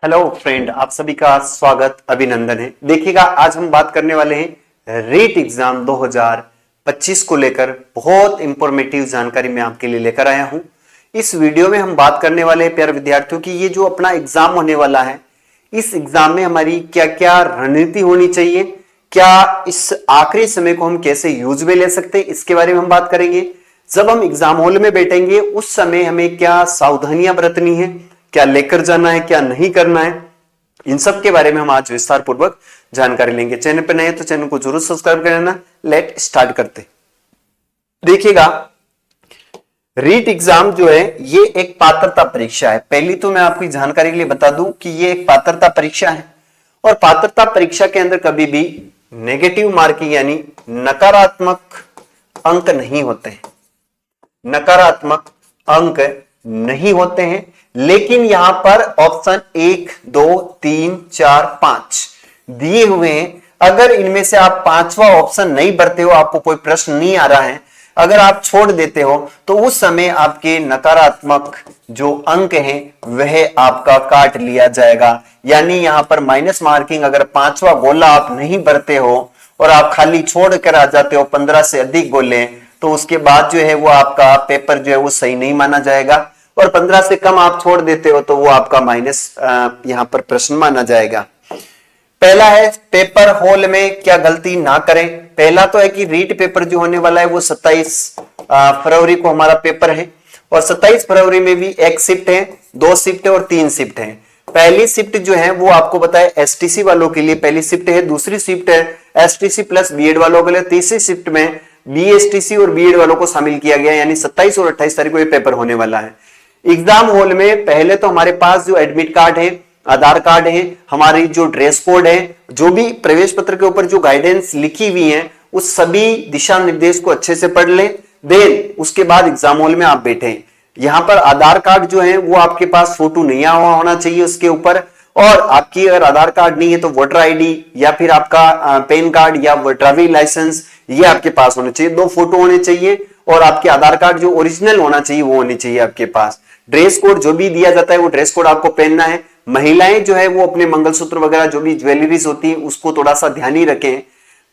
Hello friend, आप सभी का स्वागत अभिनंदन है। देखिएगा, आज हम बात करने वाले हैं रीट एग्जाम 2025 को लेकर बहुत इंफॉर्मेटिव जानकारी मैं आपके लिए लेकर आया हूं। इस वीडियो में हम बात करने वाले हैं प्यारे विद्यार्थियों की, ये जो अपना एग्जाम होने वाला है, इस एग्जाम में हमारी क्या क्या रणनीति होनी चाहिए, क्या इस आखिरी समय को हम कैसे यूज में ले सकते हैं, इसके बारे में हम बात करेंगे। जब हम एग्जाम हॉल में बैठेंगे उस समय हमें क्या सावधानियां बरतनी है, क्या लेकर जाना है, क्या नहीं करना है, इन सब के बारे में हम आज विस्तार पूर्वक जानकारी लेंगे। चैनल पर नए हैं तो चैनल को जरूर सब्सक्राइब कर लेना। लेट स्टार्ट करते। देखिएगा, रीट एग्जाम जो है ये एक पात्रता परीक्षा है। पहली तो मैं आपकी जानकारी के लिए बता दूं कि ये एक पात्रता परीक्षा है और पात्रता परीक्षा के अंदर कभी भी नेगेटिव मार्किंग यानी नकारात्मक अंक नहीं होते हैं, नकारात्मक अंक नहीं होते हैं। लेकिन यहां पर ऑप्शन 1, 2, 3, 4, 5 दिए हुए हैं। अगर इनमें से आप पांचवा ऑप्शन नहीं भरते हो, आपको कोई प्रश्न नहीं आ रहा है, अगर आप छोड़ देते हो तो उस समय आपके नकारात्मक जो अंक हैं वह आपका काट लिया जाएगा। यानी यहां पर माइनस मार्किंग, अगर पांचवा गोला आप नहीं भरते हो और आप खाली छोड़ कर आ जाते हो 15 से अधिक गोले, तो उसके बाद जो है वो आपका पेपर जो है वो सही नहीं माना जाएगा। और 15 से कम आप छोड़ देते हो तो वो आपका माइनस यहां पर प्रश्न माना जाएगा। पहला है, पेपर हॉल में क्या गलती ना करें। पहला तो है कि रीट पेपर जो होने वाला है वो 27 फरवरी को हमारा पेपर है और 27 फरवरी में भी एक शिफ्ट है, 2 शिफ्ट है और 3 शिफ्ट है। पहली शिफ्ट जो है वो आपको बताया एसटीसी वालों के लिए पहली शिफ्ट है, दूसरी शिफ्ट है एसटीसी प्लस बीएड वालों के लिए, तीसरी शिफ्ट में बीएसटीसी और बीएड वालों को शामिल किया गया। यानी 27 और 28 तारीख को ये पेपर होने वाला है। एग्जाम हॉल में पहले तो हमारे पास जो एडमिट कार्ड है, आधार कार्ड है, हमारी जो ड्रेस कोड है, जो भी प्रवेश पत्र के ऊपर जो गाइडेंस लिखी हुई है, उस सभी दिशा निर्देश को अच्छे से पढ़ लें। देन उसके बाद एग्जाम हॉल में आप बैठे। यहां पर आधार कार्ड जो है वो आपके पास फोटो नहीं होना चाहिए उसके ऊपर, और आपकी अगर आधार कार्ड नहीं है तो वोटर आईडी या फिर आपका पैन कार्ड या ड्राइविंग लाइसेंस ये आपके पास होने चाहिए। 2 फोटो होने चाहिए और आपके आधार कार्ड जो ओरिजिनल होना चाहिए वो होनी चाहिए आपके पास। ड्रेस कोड जो भी दिया जाता है वो ड्रेस कोड आपको पहनना है। महिलाएं जो है वो अपने मंगलसूत्र वगैरह जो भी ज्वेलरीज होती है उसको थोड़ा सा ध्यान ही रखें।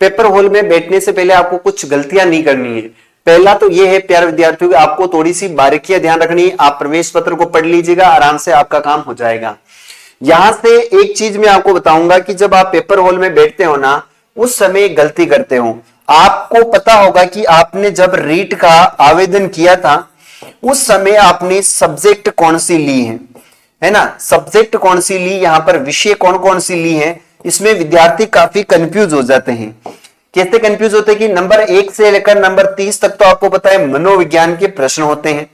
पेपर हॉल में बैठने से पहले आपको कुछ गलतियां नहीं करनी है। पहला तो ये है प्यारे विद्यार्थियों, आपको थोड़ी सी बारीकियां ध्यान रखनी है। आप प्रवेश पत्र को पढ़ लीजिएगा, आराम से आपका काम हो जाएगा। यहां से एक चीज मैं आपको बताऊंगा कि जब आप पेपर हॉल में बैठते हो ना, उस समय गलती करते हो। आपको पता होगा कि आपने जब रीट का आवेदन किया था उस समय आपने सब्जेक्ट कौन सी ली है ना, सब्जेक्ट कौन सी ली, यहां पर विषय कौन कौन सी ली है। इसमें विद्यार्थी काफी कंफ्यूज हो जाते हैं। कैसे कंफ्यूज होते हैं कि नंबर 1 से लेकर नंबर 30 तक तो आपको पता है मनोविज्ञान के प्रश्न होते हैं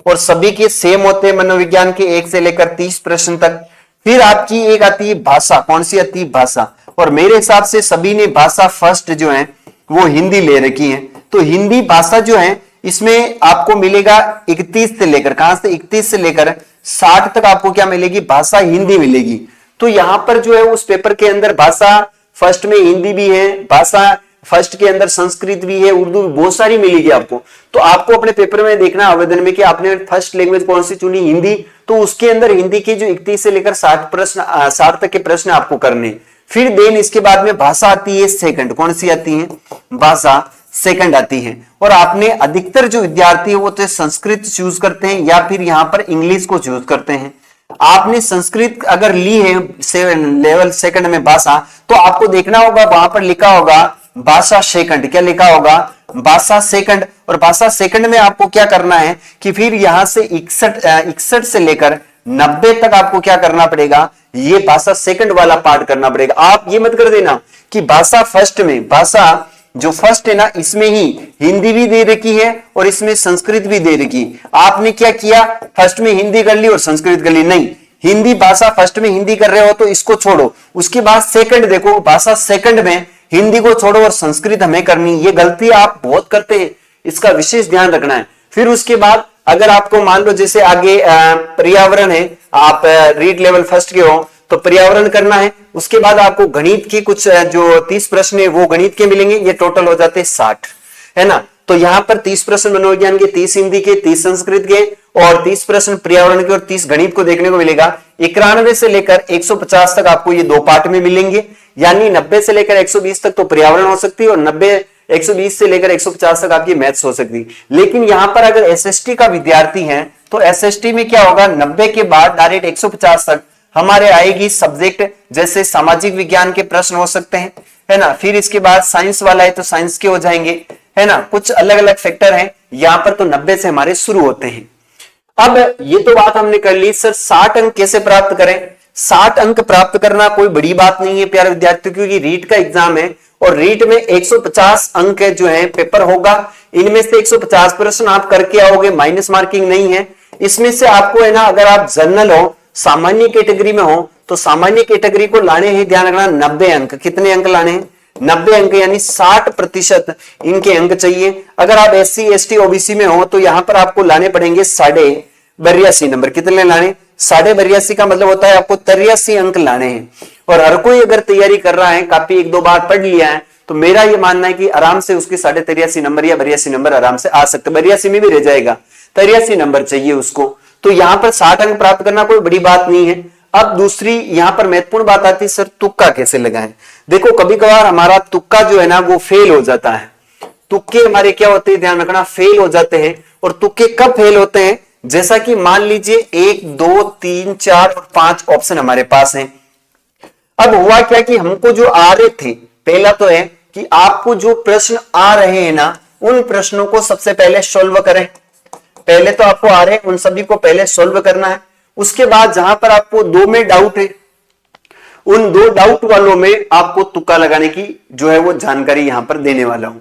और सभी के सेम होते हैं मनोविज्ञान के 1 से लेकर 30 प्रश्न तक। फिर आपकी एक आती है भाषा, कौन सी आती है भाषा, और मेरे हिसाब से सभी ने भाषा फर्स्ट जो है वो हिंदी ले रखी है। तो हिंदी भाषा जो है इसमें आपको मिलेगा 31 से लेकर, कहां से 31 से लेकर 60 तक आपको क्या मिलेगी, भाषा हिंदी मिलेगी। तो यहां पर जो है उस पेपर के अंदर भाषा फर्स्ट में हिंदी भी है, भाषा फर्स्ट के अंदर संस्कृत भी है, उर्दू भी बहुत सारी मिलेगी आपको। तो आपको अपने पेपर में देखना आवेदन में कि आपने फर्स्ट लैंग्वेज कौन सी चुनी, हिंदी, तो उसके अंदर हिंदी के जो 31 से लेकर 60 तक के प्रश्न आपको करने। फिर देन इसके बाद में भाषा आती है सेकंड, कौन सी आती है, भाषा सेकंड आती है। और आपने अधिकतर जो विद्यार्थी है वो तो संस्कृत चूज करते हैं या फिर यहां पर इंग्लिश को चूज करते हैं। आपने संस्कृत अगर ली है लेवल सेकंड में भाषा, तो आपको देखना होगा वहां पर लिखा होगा भाषा सेकंड, क्या लिखा होगा, भाषा सेकंड। और भाषा सेकंड में आपको क्या करना है कि फिर यहां से 61 से लेकर 90 तक आपको क्या करना पड़ेगा, ये भाषा सेकंड वाला पार्ट करना पड़ेगा। आप ये मत कर देना कि भाषा फर्स्ट में, भाषा जो फर्स्ट है ना इसमें ही हिंदी भी दे रखी है और इसमें संस्कृत भी दे रखी। आपने क्या किया, फर्स्ट में हिंदी कर ली और संस्कृत कर ली, नहीं, हिंदी भाषा फर्स्ट में हिंदी कर रहे हो तो इसको छोड़ो, उसके बाद सेकंड देखो, भाषा सेकंड में हिंदी को छोड़ो और संस्कृत हमें करनी। ये गलती आप बहुत करते हैं, इसका विशेष ध्यान रखना है। फिर उसके बाद अगर आपको मान लो जैसे आगे पर्यावरण है, आप रीड लेवल फर्स्ट के हो तो पर्यावरण करना है। उसके बाद आपको गणित की कुछ जो 30 प्रश्न है वो गणित के मिलेंगे, ये टोटल हो जाते हैं 60, है ना। तो यहां पर 30 प्रश्न मनोविज्ञान के, 30 हिंदी के, 30 संस्कृत के और 30 प्रश्न पर्यावरण के और 30 गणित को देखने को मिलेगा। 91 से लेकर 150 तक आपको ये दो पार्ट में मिलेंगे, यानी 90 से लेकर 120 तक तो पर्यावरण हो सकती है और 120 से लेकर 150 तक आपकी मैथ्स हो सकती है। लेकिन यहां पर अगर एसएसटी का विद्यार्थी है तो एसएसटी में क्या होगा, 90 के बाद डायरेक्ट 150 तक हमारे आएगी सब्जेक्ट, जैसे सामाजिक विज्ञान के प्रश्न हो सकते हैं, है ना। फिर इसके बाद साइंस वाला है तो साइंस के हो जाएंगे, है ना। कुछ अलग अलग फैक्टर हैं यहां पर, तो 90 से हमारे शुरू होते हैं। अब ये तो बात हमने कर ली, सर 60 अंक कैसे प्राप्त करें। 60 अंक प्राप्त करना कोई बड़ी बात नहीं है प्यारे विद्यार्थियों, क्योंकि रीट का एग्जाम है और रीट में 150 अंक जो है पेपर होगा। इनमें से 150 प्रश्न आप करके आओगे, माइनस मार्किंग नहीं है। इसमें से आपको है ना, अगर आप जनरल हो, सामान्य कैटेगरी में हो, तो सामान्य कैटेगरी को लाने हैं, ध्यान रखना 90 अंक। कितने अंक लाने हैं, 90 अंक, यानी 60% इनके अंक चाहिए। अगर आप SC ST OBC में हो तो यहां पर आपको लाने पड़ेंगे 82.5 नंबर। कितने लाने, 82.5 का मतलब होता है आपको 83 अंक लाने हैं। और हर कोई अगर तैयारी कर रहा है, काफी एक दो बार पढ़ लिया है, तो मेरा ये मानना है कि आराम से उसके 83.5 नंबर या 82 नंबर आराम से आ सकते, 82 में भी रह जाएगा, 83 नंबर चाहिए उसको। तो यहां पर 60 अंक प्राप्त करना कोई बड़ी बात नहीं है। अब दूसरी यहां पर महत्वपूर्ण बात आती है, सर तुक्का कैसे लगाएं। देखो कभी कभार हमारा तुक्का जो है ना वो फेल हो जाता है। तुक्के हमारे क्या होते हैं, ध्यान रखना, फेल हो जाते हैं। और तुक्के कब फेल होते हैं, जैसा कि मान लीजिए 1 2 3 4 और 5 ऑप्शन हमारे पास हैं। अब हुआ क्या कि हमको जो आ रहे थे, पहला तो है कि आपको जो प्रश्न आ रहे हैं ना, उन प्रश्नों को सबसे पहले सॉल्व करें। पहले तो आपको आ रहे हैं, उन सभी को पहले सॉल्व करना है। उसके बाद जहां पर आपको 2 में डाउट है, उन 2 डाउट वालों में आपको तुक्का लगाने की जो है वो जानकारी यहां पर देने वाला हूं।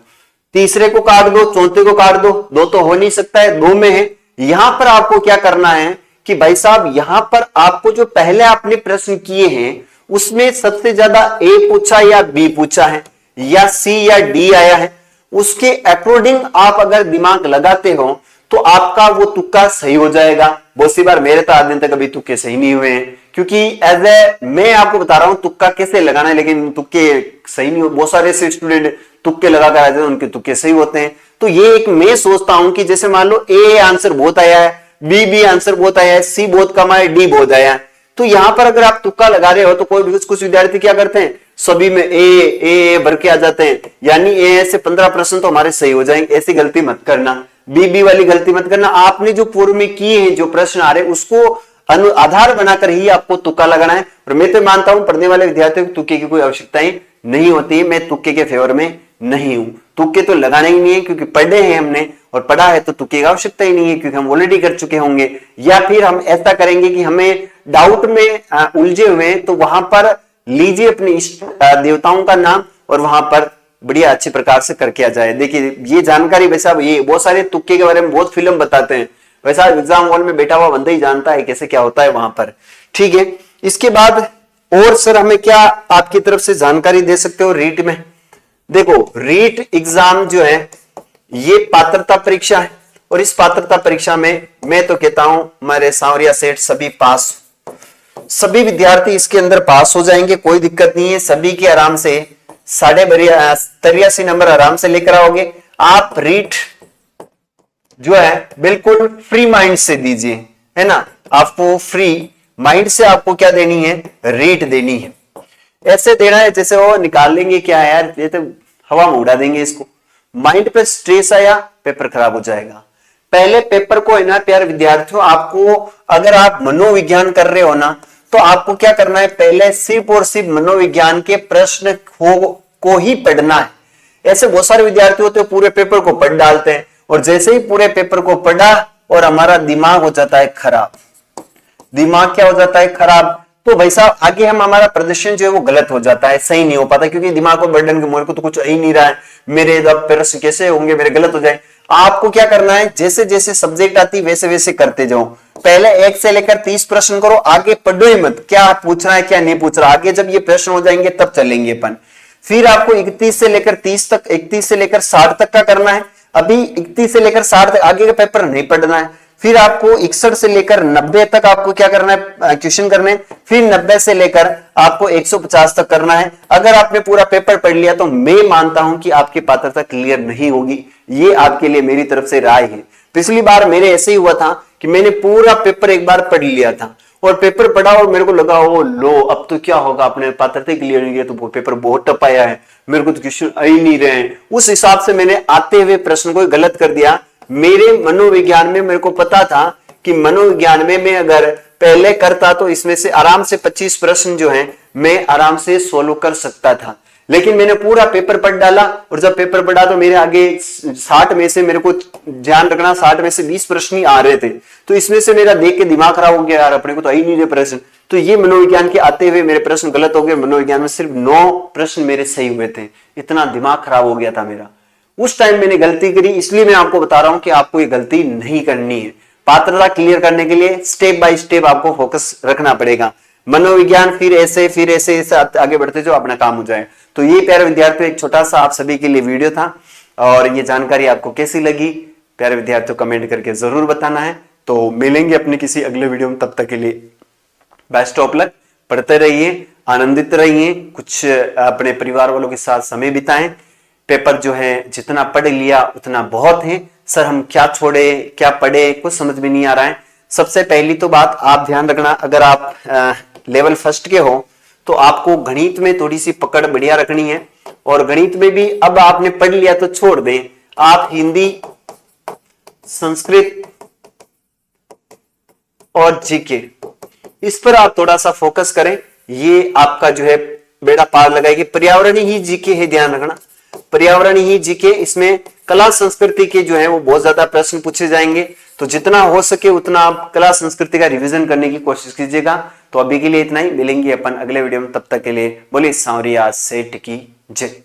तीसरे को काट दो, चौथे को काट दो, 2 तो हो नहीं सकता है, 2 में है। यहां पर आपको क्या करना है कि भाई साहब, यहां पर आपको जो पहले आपने प्रश्न किए हैं उसमें सबसे ज्यादा A पूछा या B पूछा है या C या D आया है, उसके अकॉर्डिंग आप अगर दिमाग लगाते हो तो आपका वो तुक्का सही हो जाएगा। बहुत सी बार मेरे तो आज दिन तक अभी तुक्के सही नहीं हुए हैं, क्योंकि मैं आपको बता रहा हूं तुक्का कैसे लगाना है, लेकिन तुक्के सही नहीं हो। बहुत सारे ऐसे स्टूडेंट तुक्के लगा कर आते हैं, उनके तुक्के सही होते हैं। तो ये एक मैं सोचता हूं कि जैसे मान लो A आंसर बहुत आया है, B आंसर बहुत आया है, C बहुत कम आया, D बहुत आया है, तो यहां पर अगर आप तुक्का लगा रहे हो तो कोई कुछ विद्यार्थी क्या करते हैं, सभी में ए भर के आ जाते हैं, यानी ए से 15 प्रश्न तो हमारे सही हो जाएंगे। ऐसी गलती मत करना, बी वाली गलती मत करना। आपने जो पूर्व में किए हैं, जो प्रश्न आ रहे हैं, उसको आधार बनाकर ही आपको तुक्का लगाना है। और मैं तो मानता हूं पढ़ने वाले विद्यार्थियों को तुक्के की कोई आवश्यकता नहीं होती है। मैं तुक्के के फेवर में नहीं हूं, तुक्के तो लगाना ही नहीं है, क्योंकि पढ़े हैं हमने और पढ़ा है तो तुक्के की आवश्यकता ही नहीं है, क्योंकि हम ऑलरेडी कर चुके होंगे। या फिर हम ऐसा करेंगे कि हमें डाउट में उलझे हुए तो वहां पर लीजिए अपने इष्ट देवताओं का नाम और वहां पर बढ़िया अच्छे प्रकार से करके आ जाए। देखिए ये जानकारी वैसा, ये बहुत सारे तुक्के के बारे में बहुत फिल्म बताते हैं, वैसा एग्जाम हॉल में बैठा हुआ बंदा ही जानता है कैसे क्या होता है वहां पर। ठीक है, इसके बाद और सर हमें क्या आपकी तरफ से जानकारी दे सकते हो रीट में। देखो रीट एग्जाम जो है ये पात्रता परीक्षा है, और इस पात्रता परीक्षा में मैं तो कहता हूं हमारे सांवरिया सेठ सभी पास, सभी विद्यार्थी इसके अंदर पास हो जाएंगे, कोई दिक्कत नहीं है। सभी के आराम से 83 नंबर आराम से लेकर आओगे। आप रीट जो है बिल्कुल फ्री माइंड से दीजिए, है ना। आपको फ्री माइंड से आपको क्या देनी है, रीट देनी है। ऐसे देना है जैसे वो निकाल लेंगे क्या है यार, ये तो हवा में उड़ा देंगे इसको। माइंड पे स्ट्रेस आया, पेपर खराब हो जाएगा। पहले पेपर को है ना प्यारे विद्यार्थियों, आपको अगर आप मनोविज्ञान कर रहे हो ना, तो आपको क्या करना है, पहले सिर्फ और सिर्फ मनोविज्ञान के प्रश्न को ही पढ़ना है। ऐसे बहुत सारे विद्यार्थी होते हैं पूरे पेपर को पढ़ डालते हैं, और जैसे ही पूरे पेपर को पढ़ा और हमारा दिमाग हो जाता है खराब। दिमाग क्या हो जाता है, खराब। तो भाई साहब आगे हमारा प्रदर्शन जो है वो गलत हो जाता है, सही नहीं हो पाता, क्योंकि दिमाग को बर्डन के मेरे को तो कुछ ही नहीं रहा है, मेरे प्रश्न कैसे होंगे, मेरे गलत हो जाए। आपको क्या करना है, जैसे जैसे सब्जेक्ट आती वैसे वैसे करते जाओ। पहले 1 से लेकर 30 प्रश्न करो, आगे पढ़ो ही मत, क्या पूछ रहा है क्या नहीं पूछ रहा। आगे जब ये प्रश्न हो जाएंगे तब चलेंगे अपन। फिर आपको 31 से लेकर 30 तक, 31 से लेकर 60 तक का करना है। अभी 31 से लेकर 60 तक आगे का पेपर नहीं पढ़ना है। फिर आपको 61 से लेकर 90 तक आपको क्या करना है, क्वेश्चन करने। फिर 90 से लेकर आपको 150 तक करना है। अगर आपने पूरा पेपर पढ़ लिया तो मैं मानता हूं कि आपकी पात्रता क्लियर नहीं होगी। ये आपके लिए मेरी तरफ से राय है। पिछली बार मेरे ऐसे ही हुआ था कि मैंने पूरा पेपर एक बार पढ़ लिया था और पेपर पढ़ा और मेरे को लगा ओ लो अब तो क्या होगा, अपने पात्रता के लिए नहीं गया तो पेपर बहुत टफ आया है, मेरे को तो क्वेश्चन आ ही नहीं रहे हैं। उस हिसाब से मैंने आते हुए प्रश्न को गलत कर दिया। मेरे मनोविज्ञान में मेरे को पता था कि मनोविज्ञान में मैं अगर पहले करता तो इसमें से आराम से 25 प्रश्न जो हैं मैं आराम से सोल्व कर सकता था, लेकिन मैंने पूरा पेपर पढ़ डाला और जब पेपर पढ़ा तो मेरे आगे 60 में से, मेरे को ध्यान रखना 60 में से 20 प्रश्न ही आ रहे थे, तो इसमें से मेरा देख के दिमाग खराब हो गया, यार अपने को तो आई नहीं रहे प्रश्न। तो ये मनोविज्ञान के आते हुए मेरे प्रश्न गलत हो गए। मनोविज्ञान में सिर्फ 9 प्रश्न मेरे सही हुए थे, इतना दिमाग खराब हो गया था मेरा। उस टाइम मैंने गलती करी, इसलिए मैं आपको बता रहा हूं कि आपको ये गलती नहीं करनी है। पात्रता क्लियर करने के लिए स्टेप बाय स्टेप आपको फोकस रखना पड़ेगा। मनोविज्ञान फिर ऐसे आगे बढ़ते जो अपना काम हो जाए। तो ये प्यारे विद्यार्थियों एक छोटा सा आप सभी के लिए वीडियो था, और ये जानकारी आपको कैसी लगी प्यारे विद्यार्थियों कमेंट करके जरूर बताना है। तो मिलेंगे अपने किसी अगले वीडियो में, तब तक के लिए बेस्ट ऑफ लक। पढ़ते रहिए, आनंदित रहिए, कुछ अपने परिवार वालों के साथ समय बिताएं। पेपर जो है जितना पढ़ लिया उतना बहुत है। सर हम क्या छोड़े क्या पढ़े कुछ समझ में नहीं आ रहा है। सबसे पहली तो बात आप ध्यान रखना, अगर आप लेवल फर्स्ट के हो तो आपको गणित में थोड़ी सी पकड़ बढ़िया रखनी है, और गणित में भी अब आपने पढ़ लिया तो छोड़ दें। आप हिंदी, संस्कृत और जीके इस पर आप थोड़ा सा फोकस करें, ये आपका जो है बेड़ा पार लगाएगी। पर्यावरण ही जीके है, ध्यान रखना पर्यावरण ही जीके। इसमें कला संस्कृति के जो है वो बहुत ज्यादा प्रश्न पूछे जाएंगे, तो जितना हो सके उतना आप कला संस्कृति का रिवीजन करने की कोशिश कीजिएगा। तो अभी के लिए इतना ही, मिलेंगे अपन अगले वीडियो में, तब तक के लिए बोलिए सांवरिया सेठ की जय।